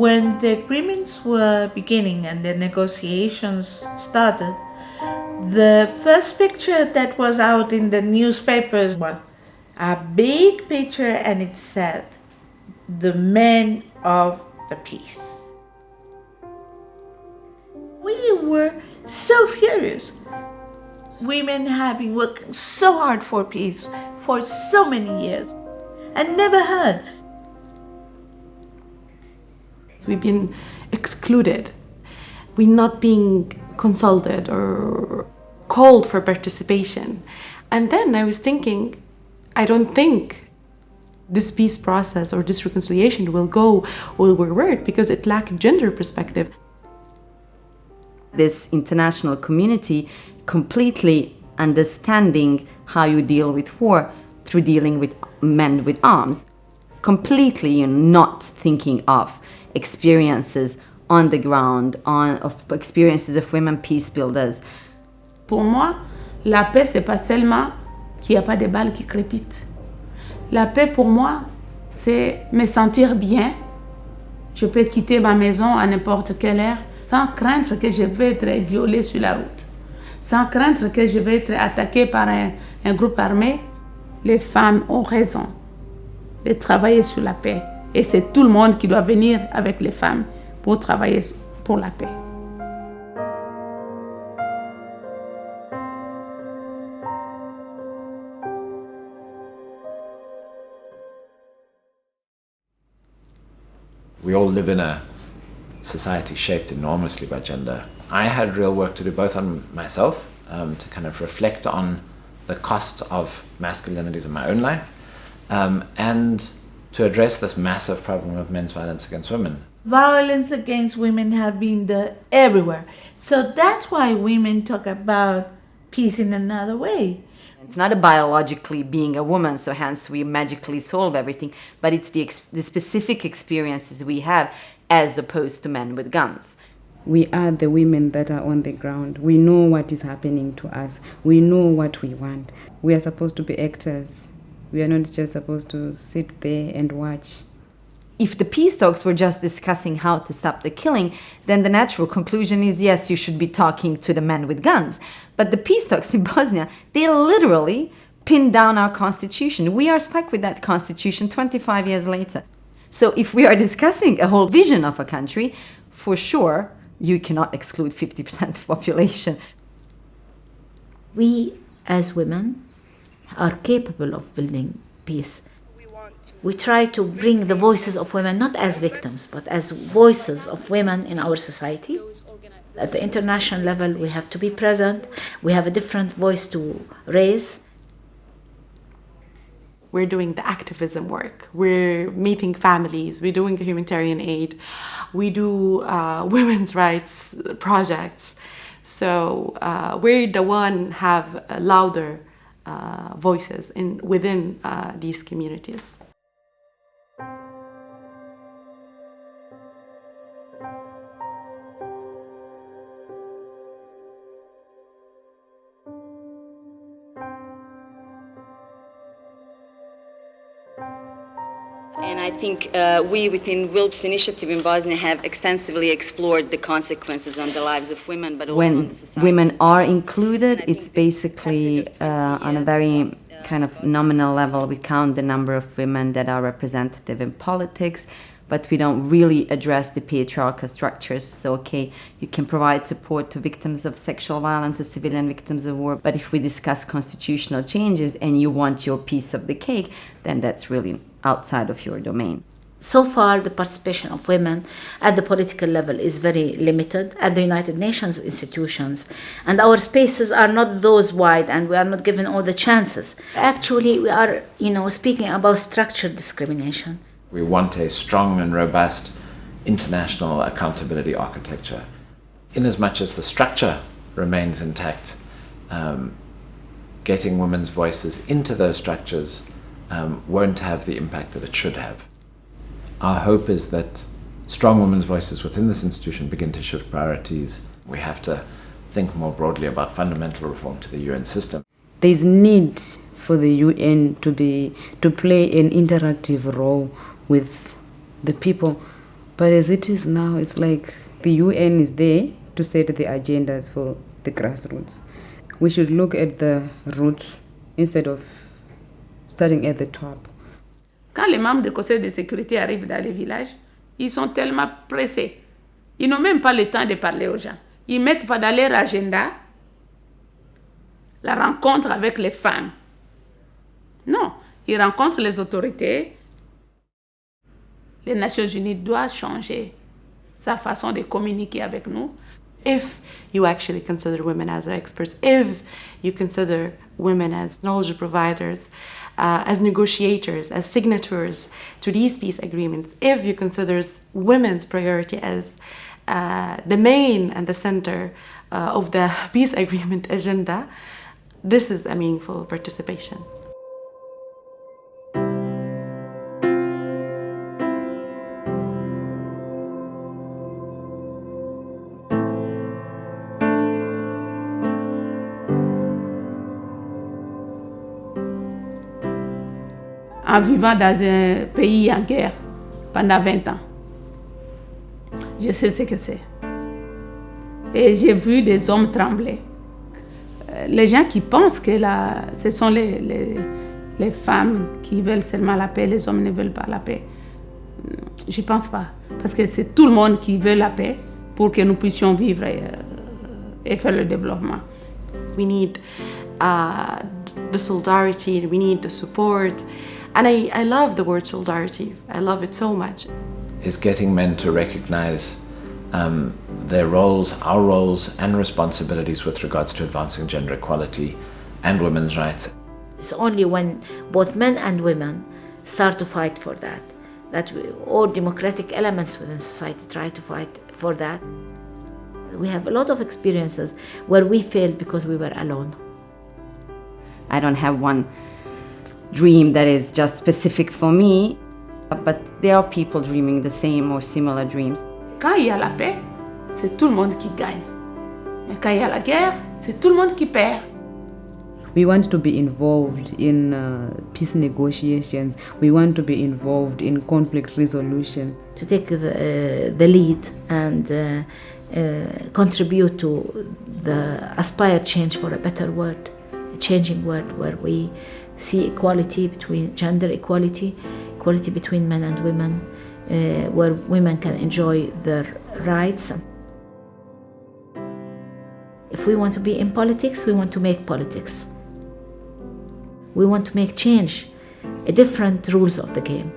When the agreements were beginning and the negotiations started, the first picture that was out in the newspapers was a big picture, and it said, "The men of the peace." We were so furious. Women have been working so hard for peace for so many years and never heard. We've been excluded. We're not being consulted or called for participation. And then I was thinking, I don't think this peace process or this reconciliation will work because it lacks gender perspective. This international community completely understanding how you deal with war through dealing with men with arms. Completely not thinking of experiences on the ground, of experiences of women peacebuilders. Pour moi, la paix, c'est pas seulement qu'il n'y a pas de balles qui crépitent. La paix, pour moi, c'est me sentir bien. Je peux quitter ma maison à n'importe quelle heure sans craindre que je vais être violée sur la route, sans craindre que je vais être attaquée par un groupe armé. Les femmes ont raison de travailler sur la paix. Et c'est tout le monde qui doit venir avec les femmes pour travailler pour la paix. We all live in a society shaped enormously by gender. I had real work to do both on myself, to kind of reflect on the cost of masculinities in my own life, and to address this massive problem of men's violence against women. Violence against women have been there everywhere. So that's why women talk about peace in another way. It's not a biologically being a woman, so hence we magically solve everything, but it's the specific experiences we have as opposed to men with guns. We are the women that are on the ground. We know what is happening to us. We know what we want. We are supposed to be actors. We are not just supposed to sit there and watch. If the peace talks were just discussing how to stop the killing, then the natural conclusion is, yes, you should be talking to the men with guns. But the peace talks in Bosnia, they literally pinned down our constitution. We are stuck with that constitution 25 years later. So if we are discussing a whole vision of a country, for sure, you cannot exclude 50% of the population. We, as women, are capable of building peace. We try to bring the voices of women not as victims, but as voices of women in our society. At the international level, we have to be present. We have a different voice to raise. We're doing the activism work. We're meeting families. We're doing humanitarian aid. We do women's rights projects. So we're the one have louder voices within these communities. And I think we within WILPF's initiative in Bosnia have extensively explored the consequences on the lives of women, but also on the society. When women are included, it's basically on a very kind of nominal level. We count the number of women that are representative in politics, but we don't really address the patriarchal structures. So, okay, you can provide support to victims of sexual violence, to civilian victims of war, but if we discuss constitutional changes and you want your piece of the cake, then that's really outside of your domain. So far, the participation of women at the political level is very limited at the United Nations institutions. And our spaces are not those wide, and we are not given all the chances. Actually, we are, speaking about structured discrimination. We want a strong and robust international accountability architecture. In as much as the structure remains intact, getting women's voices into those structures won't have the impact that it should have. Our hope is that strong women's voices within this institution begin to shift priorities. We have to think more broadly about fundamental reform to the UN system. There's need for the UN to play an interactive role with the people, But as it is now, it's like the UN is there to set the agendas for the grassroots. We should look at the roots instead of starting at the top. Quand les membres du conseil de sécurité arrivent dans les villages, ils sont tellement pressés. Ils n'ont même pas le temps de parler aux gens. Ils ne mettent pas dans leur agenda la rencontre avec les femmes. Non, ils rencontrent les autorités. Les Nations Unies doivent changer sa façon de communiquer avec nous. If you actually consider women as experts, if you consider women as knowledge providers, as negotiators, as signatories to these peace agreements, if you consider women's priority as the main and the center of the peace agreement agenda, this is a meaningful participation. En vivant dans un pays en guerre pendant 20 ans, je sais ce que c'est. Et j'ai vu des hommes trembler. Les gens qui pensent que ce sont les femmes qui veulent seulement la paix, les hommes ne veulent pas la paix. Je ne pense pas. Parce que c'est tout le monde qui veut la paix pour que nous puissions vivre et faire le développement. We need the solidarity, we need the support. And I love the word solidarity. I love it so much. Is getting men to recognize their roles, our roles and responsibilities with regards to advancing gender equality and women's rights. It's only when both men and women start to fight for that all democratic elements within society try to fight for that. We have a lot of experiences where we failed because we were alone. I don't have one dream that is just specific for me, but there are people dreaming the same or similar dreams. Quand il y a la paix, c'est tout le monde qui gagne. Mais quand il y a la guerre, c'est tout le monde qui perd. We want to be involved in peace negotiations. We want to be involved in conflict resolution. To take the lead and contribute to the aspired change for a better world, a changing world where we see equality between gender equality between men and women, where women can enjoy their rights. If we want to be in politics, we want to make politics. We want to make change, different rules of the game.